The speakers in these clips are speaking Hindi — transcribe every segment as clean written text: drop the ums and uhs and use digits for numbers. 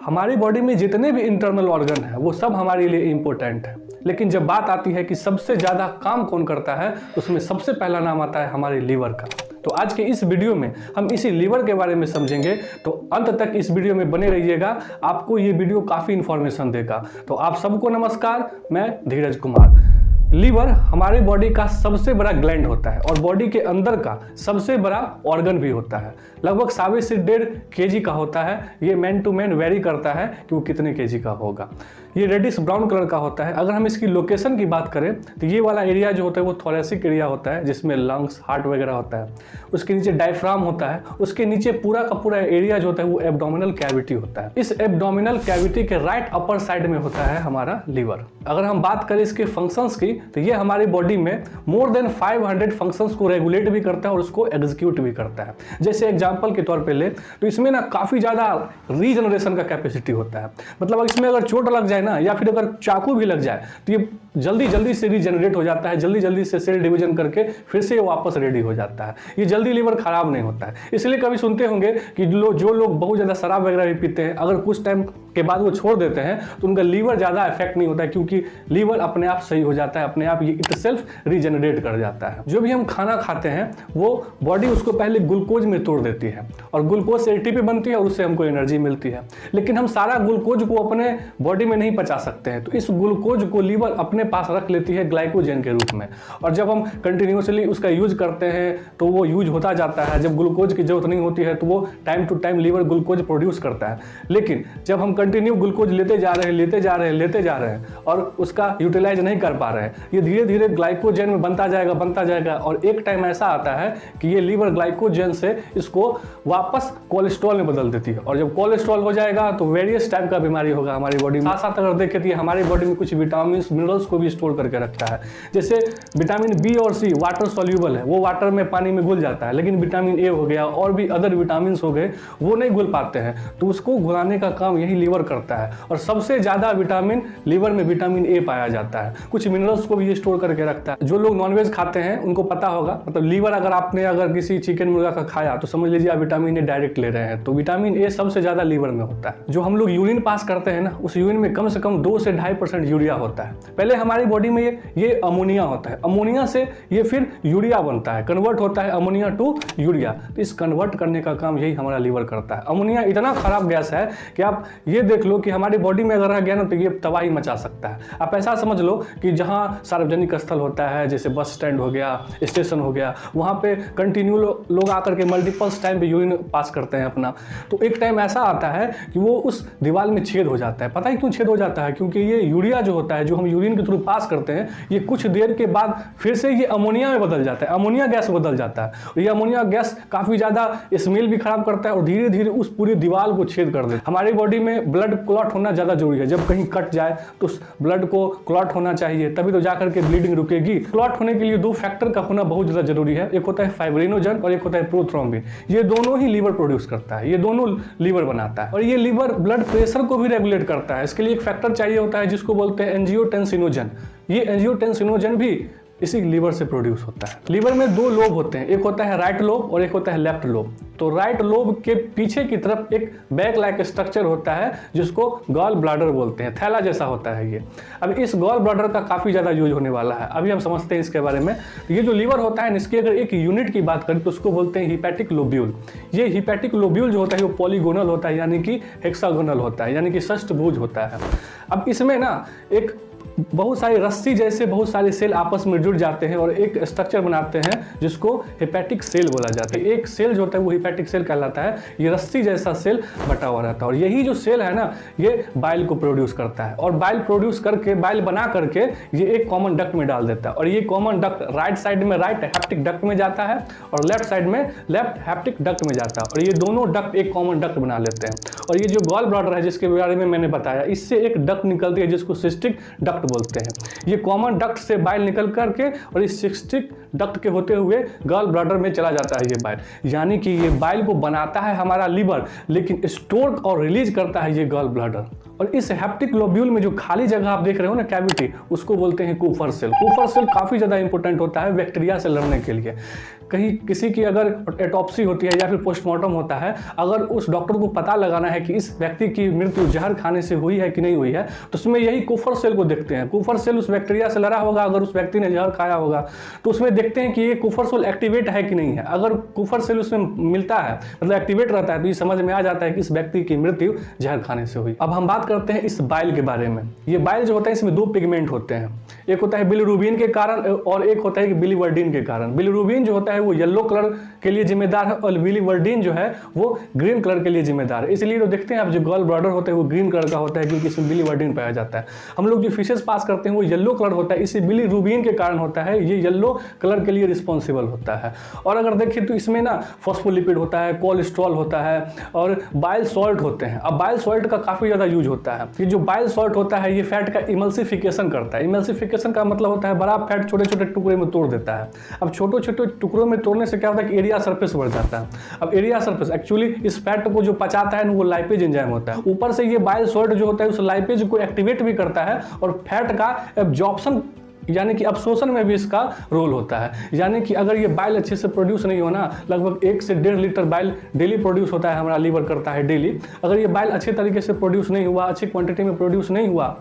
हमारी बॉडी में जितने भी इंटरनल ऑर्गन हैं वो सब हमारे लिए इम्पोर्टेंट है, लेकिन जब बात आती है कि सबसे ज़्यादा काम कौन करता है तो उसमें सबसे पहला नाम आता है हमारे लीवर का। तो आज के इस वीडियो में हम इसी लीवर के बारे में समझेंगे, तो अंत तक इस वीडियो में बने रहिएगा, आपको ये वीडियो काफ़ी इन्फॉर्मेशन देगा। तो आप सबको नमस्कार, मैं धीरज कुमार। लीवर हमारे बॉडी का सबसे बड़ा ग्लैंड होता है और बॉडी के अंदर का सबसे बड़ा ऑर्गन भी होता है। लगभग 1.25 से 1.5 kg का होता है। ये मैन टू मैन वेरी करता है कि वो कितने kg का होगा। ये रेडिश ब्राउन कलर का होता है। अगर हम इसकी लोकेशन की बात करें तो ये वाला एरिया जो होता है वो थोरेसिक एरिया होता है, जिसमें लंग्स, हार्ट वगैरह होता है। उसके नीचे डायफ्राम होता है। उसके नीचे पूरा का पूरा एरिया जो होता है वो एब्डोमिनल कैविटी होता है। इस एब्डोमिनल कैविटी के राइट अपर साइड में होता है हमारा लीवर। अगर हम बात करें इसके फंक्शंस की तो ये हमारी बॉडी में मोर देन 500 फंक्शंस को रेगुलेट भी करता है और उसको एग्जीक्यूट भी करता है। जैसे एग्जांपल के तौर पे ले तो इसमें ना काफ़ी ज़्यादा रीजनरेशन का कैपेसिटी होता है। मतलब इसमें अगर चोट लग जाए ना, या फिर अगर चाकू भी लग जाए तो ये जल्दी जल्दी से रीजनरेट हो जाता है, जल्दी जल्दी से सेल डिवीजन करके फिर से वापस रेडी हो जाता है। ये जल्दी लीवर खराब नहीं होता है। इसलिए कभी सुनते होंगे कि जो लोग बहुत ज़्यादा शराब वगैरह भी पीते हैं, अगर कुछ टाइम के बाद वो छोड़ देते हैं तो उनका लीवर ज़्यादा इफेक्ट नहीं होता है, क्योंकि लीवर अपने आप सही हो जाता है, अपने आप ये इटसेल्फ रीजनरेट कर जाता है। जो भी हम खाना खाते हैं वो बॉडी उसको पहले ग्लूकोज में तोड़ देती है और ग्लूकोज से एटीपी बनती है और उससे हमको एनर्जी मिलती है। लेकिन हम सारा ग्लूकोज को अपने बॉडी में नहीं पचा सकते हैं, तो इस ग्लूकोज को लीवर अपने पास रख लेती है ग्लाइकोजन के रूप में। और जब हम कंटिन्यूसली उसका यूज करते हैं तो वो यूज होता जाता है। जब ग्लूकोज की जरूरत नहीं होती है तो वो time to time liver glucose produce करता है। लेकिन जब हम कंटिन्यू ग्लूकोज लेते जा रहे हैं और उसका यूटिलाइज नहीं कर पा रहे हैं, ये धीरे धीरे ग्लाइकोजन में बनता जाएगा और एक टाइम ऐसा आता है कि ये लीवर ग्लाइकोजन से इसको वापस कोलेस्ट्रॉल में बदल देती है। और जब कोलेस्ट्रॉल हो जाएगा तो वेरियस टाइप का बीमारी होगा हमारी बॉडी में। साथ साथ अगर देखें तो हमारी बॉडी में कुछ विटामिन मिनरल्स को भी स्टोर करके रखता है। जैसे विटामिन बी और सी वाटर सॉल्यूबल है, वो वाटर में पानी में घुल जाता है, लेकिन विटामिन ए हो गया और भी अदर विटामिन हो गए वो नहीं घुल पाते हैं, तो उसको घुलाने का काम यही लीवर करता है। और सबसे ज्यादा विटामिन लीवर में विटामिन ए पाया जाता है। कुछ मिनरल्स को भी ये स्टोर करके रखता है। जो लोग नॉनवेज खाते हैं उनको पता होगा, मतलब लीवर अगर किसी चिकन मुर्गा का खाया तो समझ लीजिए आप विटामिन ए डायरेक्ट ले रहे हैं। तो विटामिन ए सबसे ज्यादा लीवर में होता है। जो हम लोग यूरिन पास करते हैं ना, उस यूरिन में कम से कम 2 से 2.5% यूरिया होता है। पहले हमारी बॉडी में ये अमोनिया होता है, अमोनिया से ये फिर यूरिया बनता है, कन्वर्ट होता है अमोनिया टू यूरिया। तो इस कन्वर्ट करने का काम यही हमारा लीवर करता है। अमोनिया इतना खराब गैस है कि आप ये देख लो कि हमारी बॉडी में अगर रह गया ना तो ये तबाही मचा सकता है। आप ऐसा समझ लो कि जहाँ सार्वजनिक स्थल होता है, जैसे बस स्टैंड हो गया, स्टेशन हो गया, वहाँ पे कंटिन्यू लोग आकर के मल्टीपल्स टाइम पे यूरिन पास करते हैं अपना। तो एक टाइम ऐसा आता है कि वो उस दीवार में छेद हो जाता है। पता है क्यों छेद हो जाता है? क्योंकि ये यूरिया जो होता है, जो हम यूरिन के थ्रू पास करते हैं, ये कुछ देर के बाद फिर से ये अमोनिया में बदल जाता है, अमोनिया गैस बदल जाता है। और ये अमोनिया गैस काफ़ी ज़्यादा स्मेल भी खराब करता है और धीरे धीरे उस पूरी दीवार को छेद कर देता है। हमारी बॉडी में ब्लड क्लॉट होना ज़्यादा जरूरी है। जब कहीं कट जाए तो उस ब्लड को क्लॉट होना चाहिए, तभी तो जाकर के ब्लीडिंग रुकेगी। क्लॉट होने के लिए 2 फैक्टर का होना बहुत ज़्यादा जरूरी है। एक होता है फाइब्रिनोजन और एक होता है प्रोथ्रोम्बिन। ये दोनों ही लीवर प्रोड्यूस करता है, ये दोनों लीवर बनाता है। और ये लीवर ब्लड प्रेशर को भी रेगुलेट करता है। इसके लिए एक फैक्टर चाहिए होता है जिसको बोलते हैं एंजियोटेंसिनोजन। ये एंजियोटेंसिनोजन भी इसी लीवर से प्रोड्यूस होता है। लीवर में 2 लोब होते हैं, एक होता है राइट लोब और एक होता है लेफ्ट लोब। तो राइट लोब के पीछे की तरफ एक बैग लाइक स्ट्रक्चर होता है जिसको गॉल ब्लाडर बोलते हैं, थैला जैसा होता है ये। अब इस गॉल ब्लाडर का काफ़ी ज़्यादा यूज होने वाला है, अभी हम समझते हैं इसके बारे में। ये जो लीवर होता है इसकी अगर एक यूनिट की बात करें तो उसको बोलते हैं हिपैटिक लोब्यूल। ये हिपैटिक लोब्यूल जो होता है वो पॉलीगोनल होता है, यानी कि हेक्सागोनल होता है, यानी कि षष्ठभुज होता है। अब इसमें ना एक बहुत सारी रस्सी जैसे बहुत सारे सेल आपस में जुड़ जाते हैं और एक स्ट्रक्चर बनाते हैं जिसको हेपेटिक सेल बोला जाता है। एक सेल जो होता है वो हेपेटिक सेल कहलाता है। ये रस्सी जैसा सेल बटा हुआ रहता है और यही जो सेल है ना ये बाइल को प्रोड्यूस करता है और बाइल प्रोड्यूस करके, बाइल बना करके ये एक कॉमन डक्ट में डाल देता है। और ये कॉमन डक्ट राइट साइड में राइट हैप्टिक डक्ट में जाता है और लेफ्ट साइड में लेफ्ट हैप्टिक डक्ट में जाता है और ये दोनों डक्ट एक कॉमन डक्ट बना लेते हैं। और ये जो गॉल ब्लाडर है जिसके बारे में मैंने बताया, इससे एक डक्ट निकलती है जिसको सिस्टिक डक्ट बोलते हैं। ये कॉमन डक्ट से बाइल निकल करके और इस सिस्टिक डक्ट के होते हुए गॉल ब्लाडर में चला जाता है ये बाइल। यानी कि ये बाइल को बनाता है हमारा लीवर, लेकिन स्टोर और रिलीज करता है ये गॉल ब्लाडर। और इस हेप्टिक लोब्यूल में जो खाली जगह आप देख रहे हो ना कैविटी, उसको बोलते हैं कूफर सेल। कूफर सेल काफ़ी ज़्यादा इंपॉर्टेंट होता है बैक्टीरिया से लड़ने के लिए। कहीं किसी की अगर एटॉप्सी होती है या फिर पोस्टमार्टम होता है, अगर उस डॉक्टर को पता लगाना है कि इस व्यक्ति की मृत्यु जहर खाने से हुई है कि नहीं हुई है, तो उसमें यही कुफर सेल को देखते हैं। कुफर सेल उस बैक्टीरिया से लड़ा होगा, अगर उस व्यक्ति ने जहर खाया होगा तो उसमें देखते हैं कि ये कुफर सेल एक्टिवेट है कि नहीं है। अगर कुफर सेल उसमें मिलता है, मतलब एक्टिवेट रहता है, तो ये समझ में आ जाता है कि इस व्यक्ति की मृत्यु जहर खाने से हुई। अब हम बात करते हैं इस बाइल के बारे में। ये बाइल जो होता है इसमें दो पिगमेंट होते हैं, एक होता है बिलिरुबिन के कारण और एक होता है कि बिलीवर्डिन के कारण। बिलिरुबिन जो होता है वो येलो कलर के लिए जिम्मेदार है और बिलीवर्डिन जो है वो ग्रीन कलर के लिए जिम्मेदार है। इसलिए तो देखते हैं आप जो गॉल ब्लैडर होता है वो ग्रीन कलर का होता है क्योंकि इसमें बिलीवर्डिन पाया जाता है। हम लोग जो फिशेस पास करते हैं वो येलो कलर होता है, इसे बिलीरुबिन के कारण होता है, ये येलो कलर के लिए रिस्पॉन्सिबल होता है। और अगर देखें तो इसमें ना फॉस्फोलिपिड होता है, कोलेस्ट्रॉल होता है और बाइल सॉल्ट होते हैं। अब बाइल सॉल्ट का काफ़ी ज़्यादा यूज होता है। ये जो बाइल सॉल्ट होता है ये फैट का इमल्सिफिकेशन करता है। इमल्सिफिकेशन का मतलब होता है बड़ा फैट छोटे छोटे टुकड़े में तोड़ देता है। अब छोटे छोटे टुकड़ों में तोड़ने से क्या होता है कि एरिया सरफेस बढ़ जाता है। अब एरिया सरफेस एक्चुअली इस फैट को जो पचाता है वो लाइपेज एंजाइम होता है। ऊपर से ये बाइल सॉल्ट जो होता है उस लाइपेज को एक्टिवेट भी करता है और फैट का एब्जॉर्प्शन यानी कि अब्सॉर्प्शन में भी इसका रोल होता है। यानी कि अगर ये बाइल अच्छे से प्रोड्यूस नहीं हो ना, लगभग 1 से 1.5 लीटर बाइल डेली प्रोड्यूस होता है, हमारा लीवर करता है डेली। अगर ये बाइल अच्छे तरीके से प्रोड्यूस नहीं हुआ, अच्छी क्वांटिटी में प्रोड्यूस नहीं हुआ,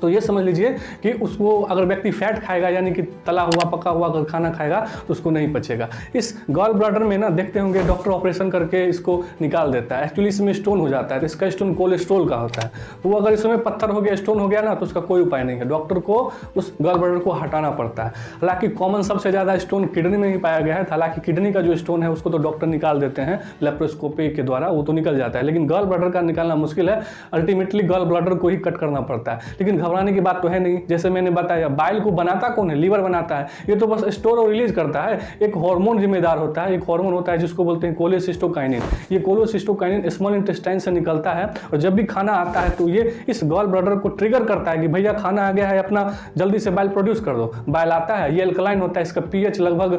तो ये समझ लीजिए कि उसको अगर व्यक्ति फैट खाएगा यानी कि तला हुआ पका हुआ अगर खाना खाएगा तो उसको नहीं पचेगा। इस गॉल ब्लैडर में ना देखते होंगे डॉक्टर ऑपरेशन करके इसको निकाल देता है। एक्चुअली इसमें स्टोन हो जाता है, तो इसका स्टोन कोलेस्ट्रॉल का होता है। तो वो अगर इसमें पत्थर हो गया, स्टोन हो गया ना, तो उसका कोई उपाय नहीं है, डॉक्टर को उस गॉल ब्लैडर को हटाना पड़ता है। हालांकि कॉमन सबसे ज़्यादा स्टोन किडनी में ही पाया गया है। हालांकि किडनी का जो स्टोन है उसको तो डॉक्टर निकाल देते हैं लेप्रोस्कोपी के द्वारा, वो तो निकल जाता है, लेकिन गॉल ब्लैडर का निकालना मुश्किल है। अल्टीमेटली गॉल ब्लैडर को ही कट करना पड़ता है। लेकिन घबराने की बात तो है नहीं, जैसे मैंने बताया बाइल को बनाता कौन है, लीवर बनाता है। ये तो बस स्टोर और रिलीज करता है। एक हार्मोन जिम्मेदार होता है, एक हार्मोन होता है जिसको बोलते हैं कोलेसिस्टोकाइनिन। ये कोलेसिस्टोकाइनिन स्मॉल इंटेस्टाइन से निकलता है और जब भी खाना आता है तो ये इस गॉल ब्लैडर को ट्रिगर करता है कि भैया खाना आ गया है, अपना जल्दी से बाइल प्रोड्यूस कर दो। बाइल आता है, ये अल्कलाइन होता है, इसका पीएच लगभग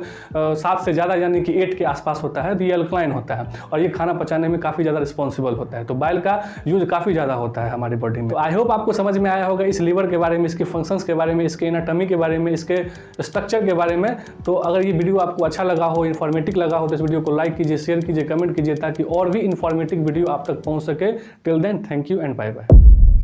7 से ज़्यादा यानी कि 8 के आसपास होता है, तो ये अल्कलाइन होता है और ये खाना पचाने में काफ़ी ज़्यादा रिस्पॉन्सिबल होता है। तो बाइल का यूज काफ़ी ज़्यादा होता है हमारी बॉडी में। तो आई होप आपको समझ में आया होगा इस लीवर के बारे में, इसके फंक्शंस के बारे में, इसके एनाटॉमी के बारे में, इसके स्ट्रक्चर के बारे में। तो अगर ये वीडियो आपको अच्छा लगा हो, इन्फॉर्मेटिव लगा हो, तो इस वीडियो को लाइक कीजिए, शेयर कीजिए, कमेंट कीजिए ताकि और भी इन्फॉर्मेटिव वीडियो आप तक पहुंच सके। Till then thank you and bye bye.